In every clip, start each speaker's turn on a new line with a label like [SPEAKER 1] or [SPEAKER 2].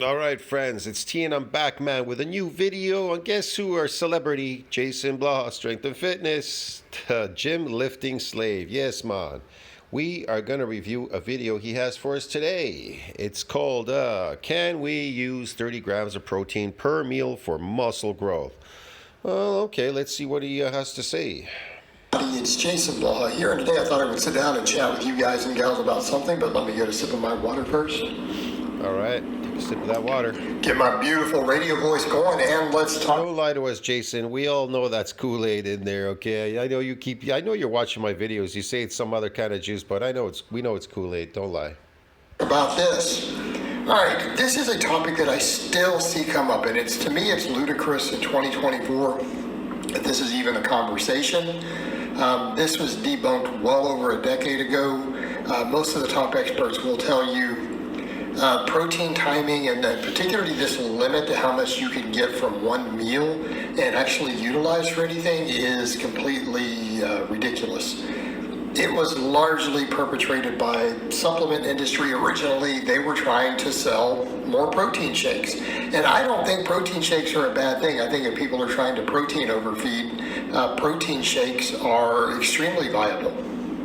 [SPEAKER 1] All right, friends, it's T and I'm back, man, with a new video. And guess who? Our celebrity, JasonBlaha, Strength and Fitness, the gym lifting slave. Yes, man. We are going to review a video he has for us today. It's called, Can We Use 30 grams of protein per meal for muscle growth? Well, okay, let's see what he has to say.
[SPEAKER 2] It's Jason Blaha here, and today I thought I would sit down and chat with you guys and gals about something, but let me get a sip of my water first.
[SPEAKER 1] All right, take a sip of that water.
[SPEAKER 2] Get my beautiful radio voice going, and let's talk.
[SPEAKER 1] Don't lie to us, Jason. We all know that's Kool-Aid in there, okay? I know you're watching my videos. You say it's some other kind of juice, but we know it's Kool-Aid. Don't lie.
[SPEAKER 2] About this. All right, this is a topic that I still see come up, and to me it's ludicrous in 2024 that this is even a conversation. This was debunked well over a decade ago. Most of the top experts will tell you protein timing, and particularly this limit to how much you can get from one meal and actually utilize for anything is completely ridiculous. It was largely perpetrated by supplement industry originally. They were trying to sell more protein shakes. And I don't think protein shakes are a bad thing. I think if people are trying to protein overfeed, protein shakes are extremely viable.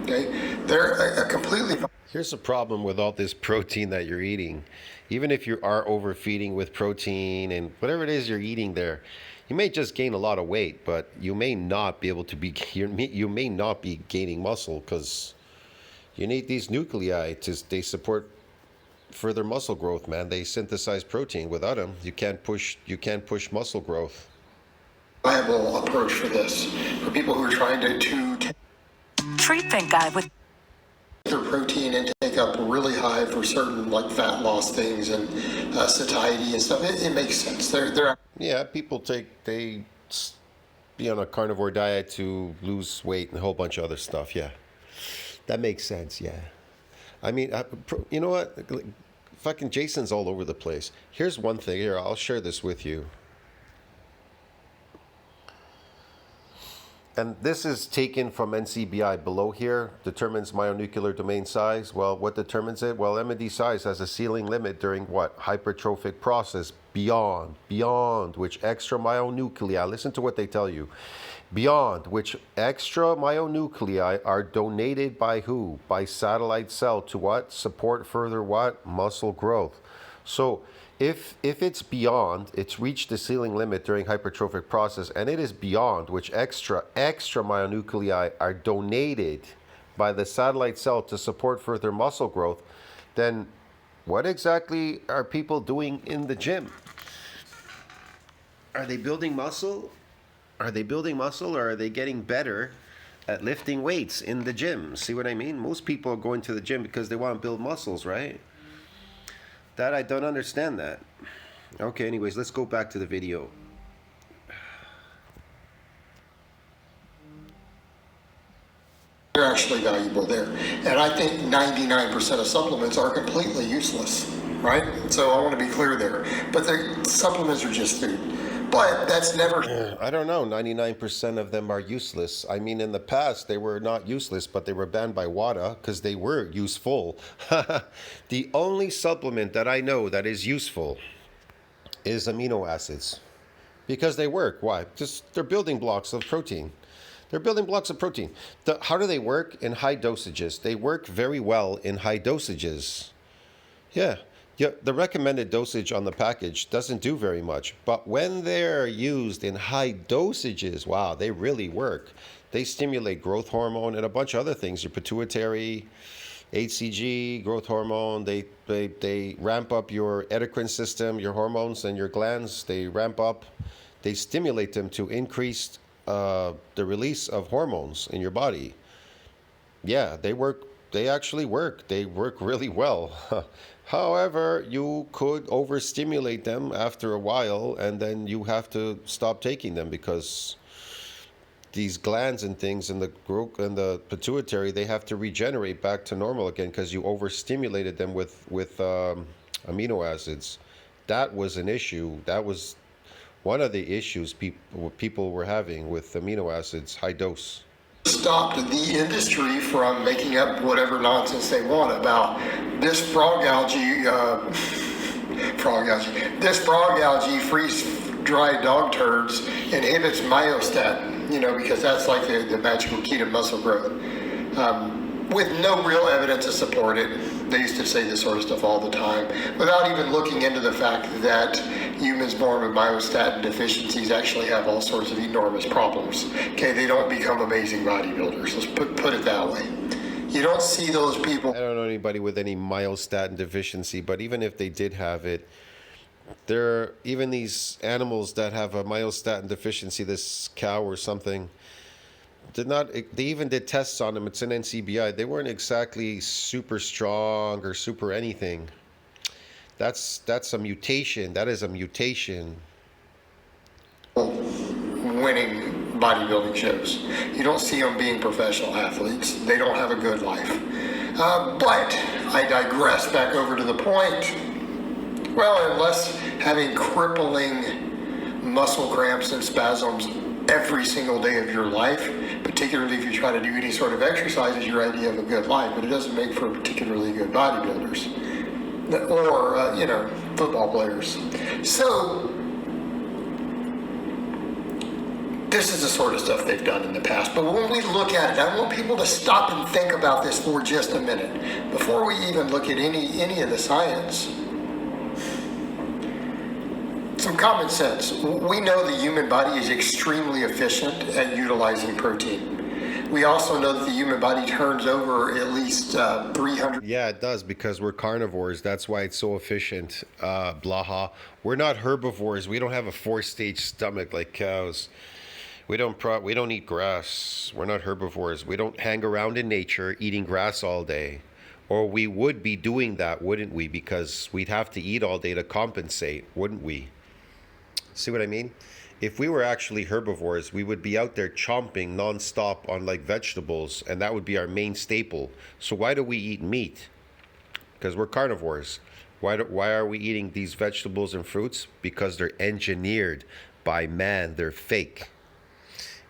[SPEAKER 2] Okay? They're a completely...
[SPEAKER 1] Here's the problem with all this protein that you're eating. Even if you are overfeeding with protein and whatever it is you're eating there, you may just gain a lot of weight, but you may not be able to be, you may not be gaining muscle because you need these nuclei they support further muscle growth, man. They synthesize protein. Without them, you can't push muscle growth.
[SPEAKER 2] Viable approach for this, for people who are trying to
[SPEAKER 3] treat that guy with
[SPEAKER 2] their protein intake up really high for certain like fat loss things and satiety and stuff. It makes sense.
[SPEAKER 1] Yeah, people they be on a carnivore diet to lose weight and a whole bunch of other stuff. Yeah, that makes sense. Yeah, I mean, you know what? Fucking Jason's all over the place. Here's one thing. Here, I'll share this with you. And this is taken from NCBI below here, determines myonuclear domain size. Well, what determines it? Well, MND size has a ceiling limit during what? Hypertrophic process, beyond which extra myonuclei, listen to what they tell you, beyond which extra myonuclei are donated by who? By satellite cell to what? Support further what? Muscle growth. So, if it's beyond, it's reached the ceiling limit during hypertrophic process, and it is beyond which extra myonuclei are donated by the satellite cell to support further muscle growth, then what exactly are people doing in the gym? Are they building muscle? Or are they getting better at lifting weights in the gym? See what I mean? Most people are going to the gym because they want to build muscles, right? That I don't understand that. Okay, anyways, let's go back to the video.
[SPEAKER 2] They're actually valuable there. And I think 99% of supplements are completely useless, right? So I want to be clear there. But the supplements are just food. But that's never...
[SPEAKER 1] I don't know, 99% of them are useless. I mean, in the past, they were not useless, but they were banned by WADA because they were useful. The only supplement that I know that is useful is amino acids because they work. Why? Just they're building blocks of protein. They're building blocks of protein. How do they work? In high dosages. They work very well in high dosages. Yeah. Yeah, the recommended dosage on the package doesn't do very much, but when they're used in high dosages, wow, they really work. They stimulate growth hormone and a bunch of other things, your pituitary, HCG, growth hormone. They ramp up your endocrine system, your hormones and your glands. They ramp up, they stimulate them to increase the release of hormones in your body. Yeah, they work. They actually work. They work really well. However, you could overstimulate them after a while, and then you have to stop taking them because these glands and things in the pituitary, they have to regenerate back to normal again because you overstimulated them with amino acids. That was an issue. That was one of the issues people were having with amino acids, high dose.
[SPEAKER 2] Stopped the industry from making up whatever nonsense they want about this frog algae frog algae. This frog algae, freeze-dried dog turds, inhibits myostatin, because that's like the magical key to muscle growth. With no real evidence to support it. They used to say this sort of stuff all the time, without even looking into the fact that humans born with myostatin deficiencies actually have all sorts of enormous problems. Okay, they don't become amazing bodybuilders. Let's put it that way. You don't see those people.
[SPEAKER 1] I don't know anybody with any myostatin deficiency, but even if they did have it, there are even these animals that have a myostatin deficiency, this cow or something, they even did tests on them. It's an NCBI. They weren't exactly super strong or super anything. That's a mutation. That is a mutation.
[SPEAKER 2] Winning bodybuilding shows. You don't see them being professional athletes. They don't have a good life. But I digress back over to the point. Well, unless having crippling muscle cramps and spasms every single day of your life, particularly if you try to do any sort of exercise, is your idea of a good life, but it doesn't make for particularly good bodybuilders or, football players. So, this is the sort of stuff they've done in the past. But when we look at it, I want people to stop and think about this for just a minute before we even look at any of the science. Some common sense. We know the human body is extremely efficient at utilizing protein. We also know that the human body turns over at least 300.
[SPEAKER 1] Yeah, it does, because we're carnivores. That's why it's so efficient, Blaha. We're not herbivores. We don't have a 4-stage stomach like cows. We don't eat grass. We're not herbivores. We don't hang around in nature eating grass all day. Or we would be doing that, wouldn't we? Because we'd have to eat all day to compensate, wouldn't we? See what I mean? If we were actually herbivores, we would be out there chomping nonstop on like vegetables, and that would be our main staple. So why do we eat meat? Because we're carnivores. Why are we eating these vegetables and fruits? Because they're engineered by man. They're fake.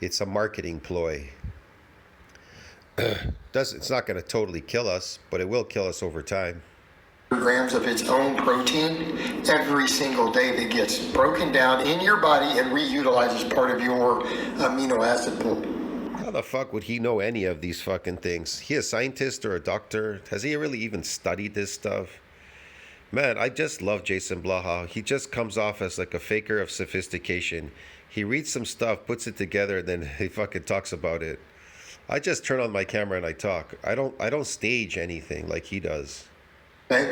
[SPEAKER 1] It's a marketing ploy. It's not going to totally kill us, but it will kill us over time.
[SPEAKER 2] Grams of its own protein every single day that gets broken down in your body and reutilized as part of your amino acid pool.
[SPEAKER 1] How the fuck would he know any of these fucking things? He a scientist or a doctor? Has he really even studied this stuff? Man, I just love JasonBlaha. He just comes off as like a faker of sophistication. He reads some stuff, puts it together, and then he fucking talks about it. I just turn on my camera and I talk. I don't stage anything like he does.
[SPEAKER 2] Okay?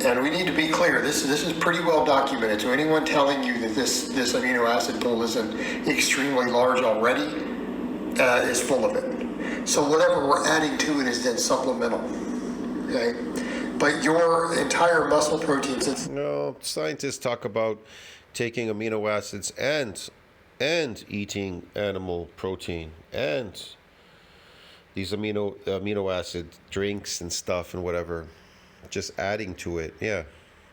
[SPEAKER 2] And we need to be clear, this is pretty well documented. So anyone telling you that this amino acid pool isn't extremely large already is full of it. So whatever we're adding to it is then supplemental. Okay? But your entire muscle protein synthesis.
[SPEAKER 1] No, scientists talk about taking amino acids and eating animal protein and these amino acid drinks and stuff and whatever. Just adding to it. Yeah.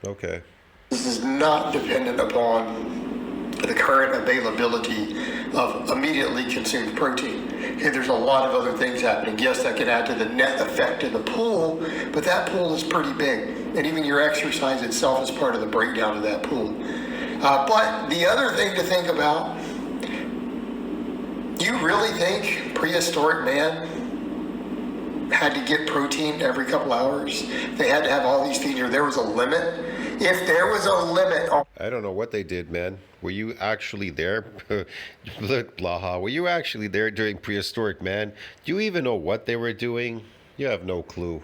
[SPEAKER 1] Okay.
[SPEAKER 2] This is not dependent upon the current availability of immediately consumed protein. Okay, there's a lot of other things happening. Yes, that can add to the net effect of the pool, but that pool is pretty big. And even your exercise itself is part of the breakdown of that pool. But the other thing to think about, you really think prehistoric man had to get protein every couple hours? They had to have all these feeds, or there was a limit? If there was a limit...
[SPEAKER 1] I don't know what they did, man. Were you actually there? Look, Blaha, were you actually there during prehistoric man? Do you even know what they were doing? You have no clue.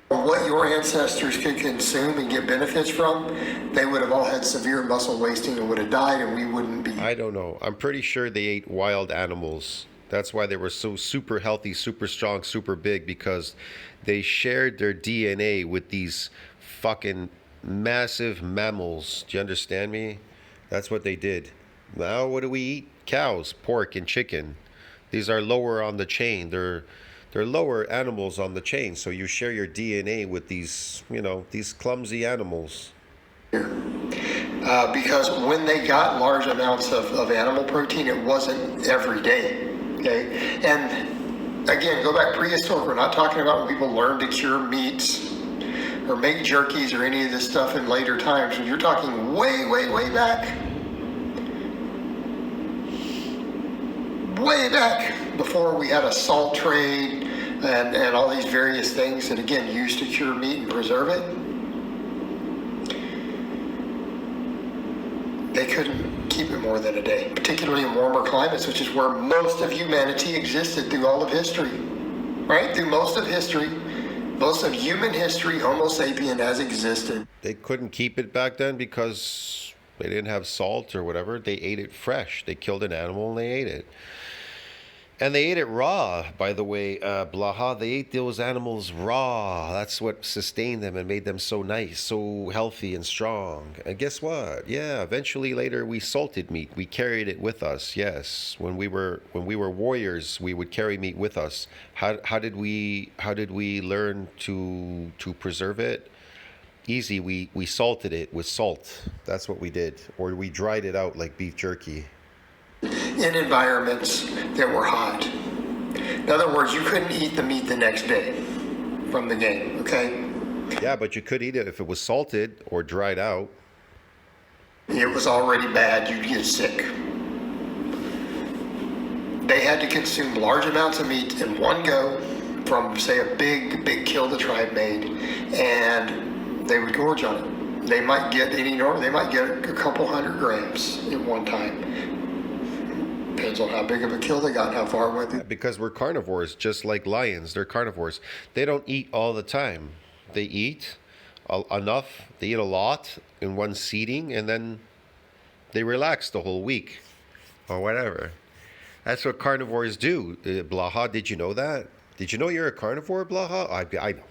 [SPEAKER 2] What your ancestors could consume and get benefits from, they would have all had severe muscle wasting and would have died, and we wouldn't be...
[SPEAKER 1] I don't know. I'm pretty sure they ate wild animals. That's why they were so super healthy, super strong, super big, because they shared their DNA with these fucking massive mammals. Do you understand me? That's what they did. Now what do we eat? Cows, pork, and chicken. These are lower on the chain. They're lower animals on the chain. So you share your DNA with these, these clumsy animals.
[SPEAKER 2] Because when they got large amounts of animal protein, it wasn't every day. Okay, and again, go back prehistoric. We're not talking about when people learned to cure meats, or make jerkies or any of this stuff in later times. When you're talking way, way back, before we had a salt trade and all these various things that, again, used to cure meat and preserve it, they couldn't keep it more than a day, particularly in warmer climates, which is where most of humanity existed through all of history, right? Through most of history, most of human history, Homo sapien has existed.
[SPEAKER 1] They couldn't keep it back then because they didn't have salt or whatever. They ate it fresh. They killed an animal and they ate it. And they ate it raw, by the way, Blaha. They ate those animals raw. That's what sustained them and made them so nice, so healthy and strong. And guess what? Yeah, eventually later we salted meat. We carried it with us. Yes, when we were warriors, we would carry meat with us. How did we learn to preserve it? Easy. We salted it with salt. That's what we did, or we dried it out like beef jerky.
[SPEAKER 2] In environments that were hot. In other words, you couldn't eat the meat the next day from the game, okay?
[SPEAKER 1] Yeah, but you could eat it if it was salted or dried out.
[SPEAKER 2] It was already bad, you'd get sick. They had to consume large amounts of meat in one go from, say, a big kill the tribe made, and they would gorge on it. They might get a couple 100 grams at one time. Depends on how big of a kill they got and how far it went through.
[SPEAKER 1] Because we're carnivores, just like lions. They're carnivores. They don't eat all the time. They eat enough. They eat a lot in one seating, and then they relax the whole week or whatever. That's what carnivores do. Blaha, did you know that? Did you know you're a carnivore, Blaha? I know.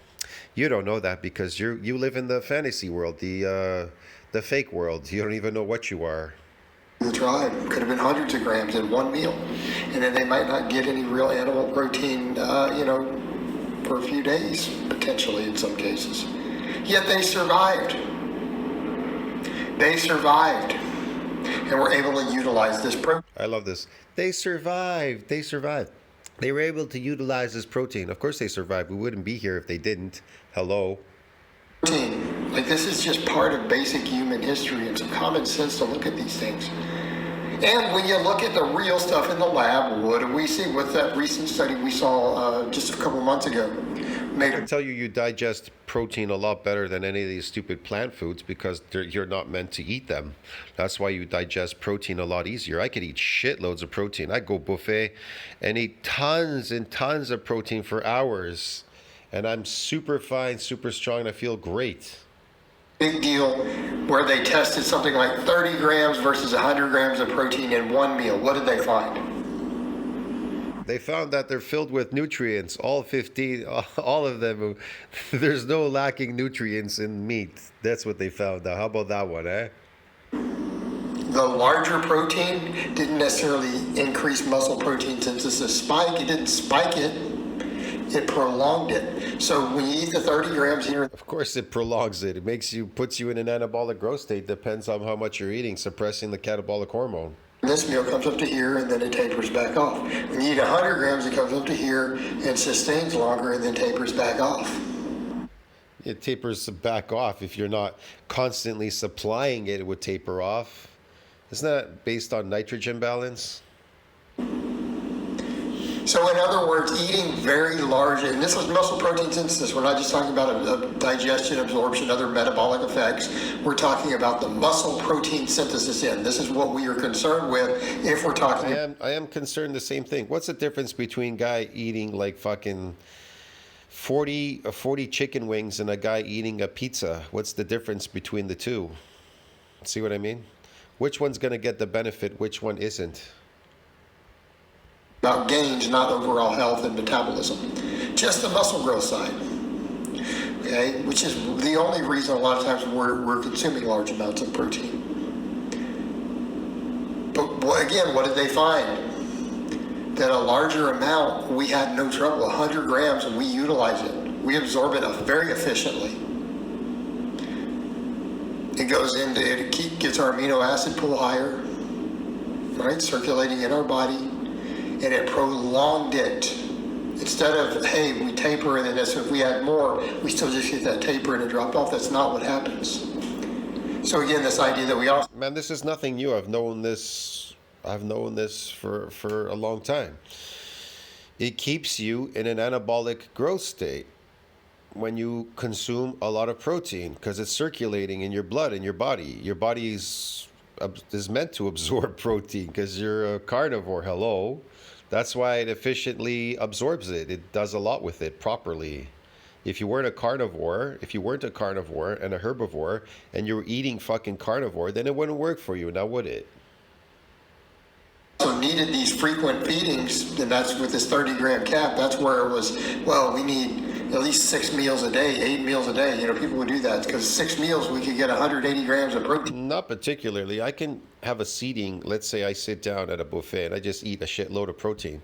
[SPEAKER 1] You don't know that because you live in the fantasy world, the fake world. You don't even know what you are.
[SPEAKER 2] The tribe could have been hundreds of grams in one meal, and then they might not get any real animal protein, for a few days, potentially in some cases. Yet they survived. They survived, and were able to utilize this protein.
[SPEAKER 1] I love this. They survived. They survived. They were able to utilize this protein. Of course they survived. We wouldn't be here if they didn't. Hello.
[SPEAKER 2] Protein. Like, this is just part of basic human history and some common sense to look at these things. And when you look at the real stuff in the lab, what do we see? With that recent study we saw just a couple months ago,
[SPEAKER 1] I can tell you digest protein a lot better than any of these stupid plant foods because you're not meant to eat them. That's why you digest protein a lot easier. I could eat shitloads of protein. I go buffet and eat tons and tons of protein for hours. And I'm super fine, super strong, and I feel great.
[SPEAKER 2] Big deal where they tested something like 30 grams versus 100 grams of protein in one meal. What did they find?
[SPEAKER 1] They found that they're filled with nutrients, all 15, all of them. There's no lacking nutrients in meat. That's what they found out. How about that one, eh?
[SPEAKER 2] The larger protein didn't necessarily increase muscle protein synthesis spike. It didn't spike it. It prolonged it. So when you eat the 30 grams here,
[SPEAKER 1] of course it prolongs it. It puts you in an anabolic growth state. Depends on how much you're eating, suppressing the catabolic hormone.
[SPEAKER 2] This meal comes up to here and then it tapers back off. When you eat 100 grams, it comes up to here and sustains longer and then tapers back off.
[SPEAKER 1] It tapers back off. If you're not constantly supplying it, it would taper off. Isn't that based on nitrogen balance?
[SPEAKER 2] So in other words, eating very large, and this was muscle protein synthesis. We're not just talking about digestion, absorption, other metabolic effects. We're talking about the muscle protein synthesis in. This is what we are concerned with if we're talking.
[SPEAKER 1] I am concerned the same thing. What's the difference between a guy eating like fucking 40 chicken wings and a guy eating a pizza? What's the difference between the two? See what I mean? Which one's going to get the benefit? Which one isn't?
[SPEAKER 2] About gains, not overall health and metabolism. Just the muscle growth side. Okay, which is the only reason a lot of times we're consuming large amounts of protein. But again, what did they find? That a larger amount, we had no trouble. 100 grams, and we utilize it. We absorb it very efficiently. It gets our amino acid pool higher, right? Circulating in our body. And it prolonged it Instead of, hey, we taper and then if we add more, we still just get that taper and it dropped off. That's not what happens. So again, this idea that we all...
[SPEAKER 1] Man, this is nothing new. I've known this for a long time. It keeps you in an anabolic growth state when you consume a lot of protein because it's circulating in your blood, in your body. Your body is meant to absorb protein because you're a carnivore. Hello. That's why it efficiently absorbs it. It does a lot with it properly. If you weren't a carnivore and a herbivore and you were eating fucking carnivore, then it wouldn't work for you, now would it?
[SPEAKER 2] So needed these frequent feedings, and that's with this 30-gram cap. That's where it was, well, we need at least 6 meals a day, 8 meals a day. You know, people would do that because 6 meals, we could get 180 grams of protein.
[SPEAKER 1] Not particularly. I can have a seating. Let's say I sit down at a buffet and I just eat a shitload of protein.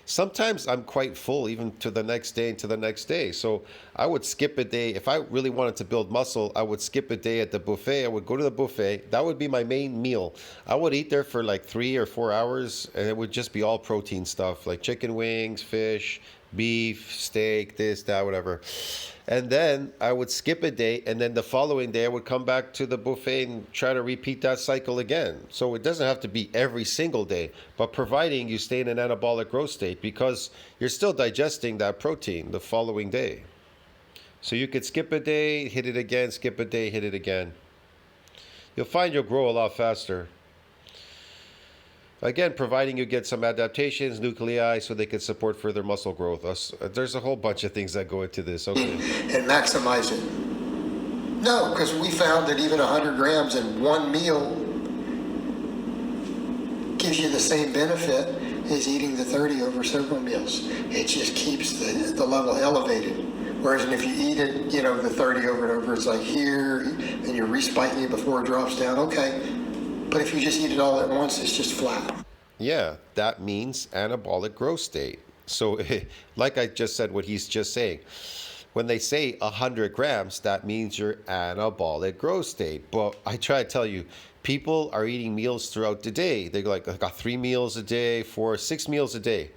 [SPEAKER 1] Sometimes I'm quite full even to the next day and to the next day. So I would skip a day. If I really wanted to build muscle, I would skip a day at the buffet. I would go to the buffet. That would be my main meal. I would eat there for like 3 or 4 hours and it would just be all protein stuff like chicken wings, fish, beef, steak, this, that, whatever. And then I would skip a day, and then the following day I would come back to the buffet and try to repeat that cycle again. So it doesn't have to be every single day, but providing you stay in an anabolic growth state because you're still digesting that protein the following day. So you could skip a day, hit it again, skip a day, hit it again. You'll find you'll grow a lot faster. Again, providing you get some adaptations, nuclei, so they can support further muscle growth. There's a whole bunch of things that go into this. Okay.
[SPEAKER 2] And maximize it. No, because we found that even 100 grams in one meal gives you the same benefit as eating the 30 over several meals. It just keeps the level elevated. Whereas if you eat it, you know, the 30 over and over, it's like here, and you're respiking it before it drops down. Okay. But if you just eat it all at once, it's just flat.
[SPEAKER 1] Yeah, that means anabolic growth state. So like I just said, what he's just saying, when they say 100 grams, that means your anabolic growth state. But I try to tell you, people are eating meals throughout the day. They're like, I got 3 meals a day, 4, 6 meals a day.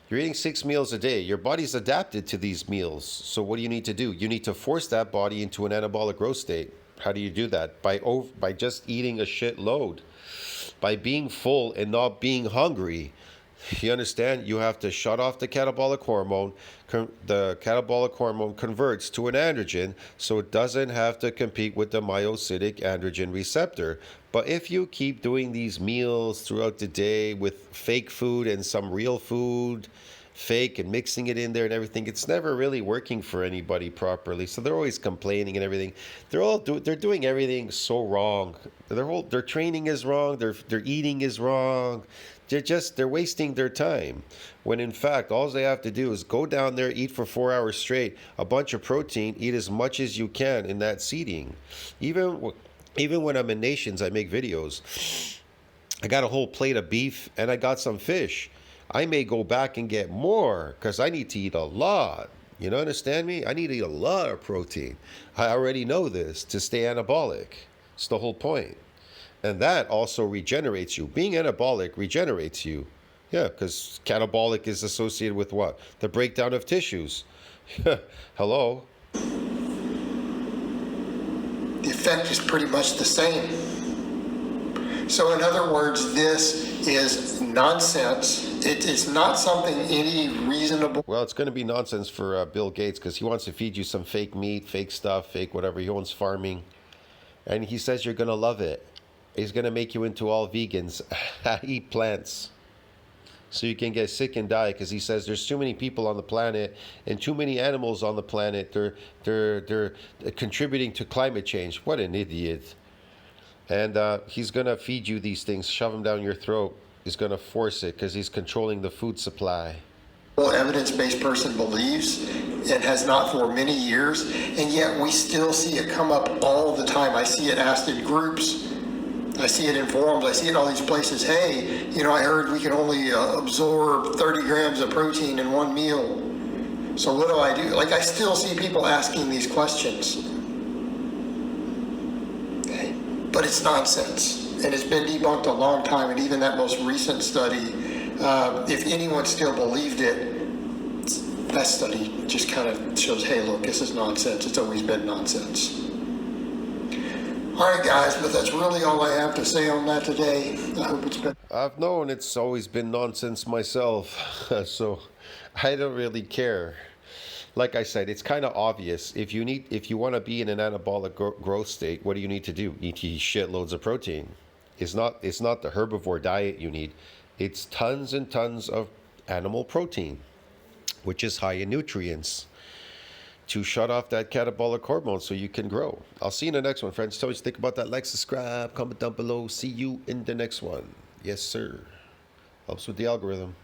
[SPEAKER 1] You're eating 6 meals a day. Your body's adapted to these meals. So what do you need to do? You need to force that body into an anabolic growth state. How do you do that? By just eating a shitload. By being full and not being hungry. You understand? You have to shut off the catabolic hormone. The catabolic hormone converts to an androgen, so it doesn't have to compete with the myocytic androgen receptor. But if you keep doing these meals throughout the day with fake food and some real food, fake and mixing it in there and everything, it's never really working for anybody properly. So they're always complaining and everything. They're doing everything so wrong. Their training is wrong. Their eating is wrong. They're wasting their time. When in fact, all they have to do is go down there, eat for 4 hours straight, a bunch of protein, eat as much as you can in that seating. Even when I'm in Nations, I make videos. I got a whole plate of beef and I got some fish. I may go back and get more because I need to eat a lot. You know, understand me? I need to eat a lot of protein. I already know this to stay anabolic. It's the whole point. And that also regenerates you. Being anabolic regenerates you. Yeah, because catabolic is associated with what? The breakdown of tissues. Hello?
[SPEAKER 2] The effect is pretty much the same. So in other words, this is nonsense. It is not something any reasonable...
[SPEAKER 1] Well, it's going to be nonsense for Bill Gates because he wants to feed you some fake meat, fake stuff, fake whatever. He owns farming. And he says you're going to love it. He's going to make you into all vegans. Eat plants. So you can get sick and die because he says there's too many people on the planet and too many animals on the planet. They're contributing to climate change. What an idiot. And he's going to feed you these things, shove them down your throat. He's going to force it because he's controlling the food supply.
[SPEAKER 2] Evidence-based person believes and has not for many years, and yet we still see it come up all the time. I see it asked in groups. I see it in forums. I see it in all these places. Hey, you know, I heard we can only absorb 30 grams of protein in one meal. So what do I do? Like, I still see people asking these questions. Okay. But it's nonsense. And it's been debunked a long time. And even that most recent study, if anyone still believed it, that study just kind of shows, hey, look, this is nonsense. It's always been nonsense. All right, guys, but that's really all I have to say on that today. I hope it's been...
[SPEAKER 1] I've known it's always been nonsense myself, so I don't really care. Like I said, it's kind of obvious. If you want to be in an anabolic growth state, what do you need to do? You need to eat shitloads of protein. It's not the herbivore diet you need. It's tons and tons of animal protein, which is high in nutrients, to shut off that catabolic hormone so you can grow. I'll see you in the next one, friends. Tell me what you think about that. Like, subscribe, comment down below. See you in the next one. Yes, sir. Helps with the algorithm.